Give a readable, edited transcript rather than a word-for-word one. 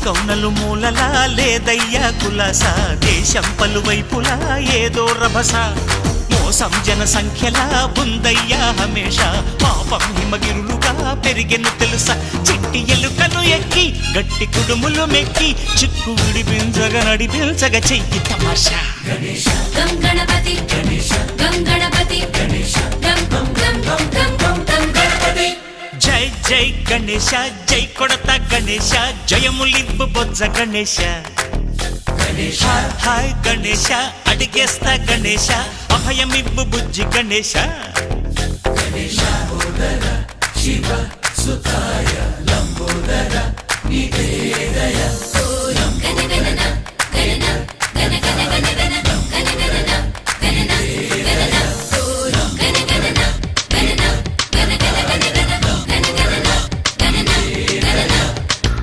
కౌనలు మూలలా లేదయ్యా కులాస, దేశం పలువైపులా ఏదో రభస, మోసం జన సంఖ్యలా ఉందయ్యా హమేష, పాపం హిమగిరులుగా పెరిగెను తెలుసా, చిట్టి ఎలుకలు ఎక్కి గట్టి కుడుములు మెక్కి చిక్కు విడిపించగా నడిపించగ చెయ్యి తమాషా. గం గణపతి గం గణపతి గం గం గం గం గం గం గం గణపతి. జై జై గణేశ, జై కొడత గణేశ, జయములివ్వు బొజ్జ గణేశ. హాయ్ గణేశ, అడిగేస్తా గణేశ, అభయమివ్వు బుజ్జి గణేశ. శివ సుతాయ లంబోదర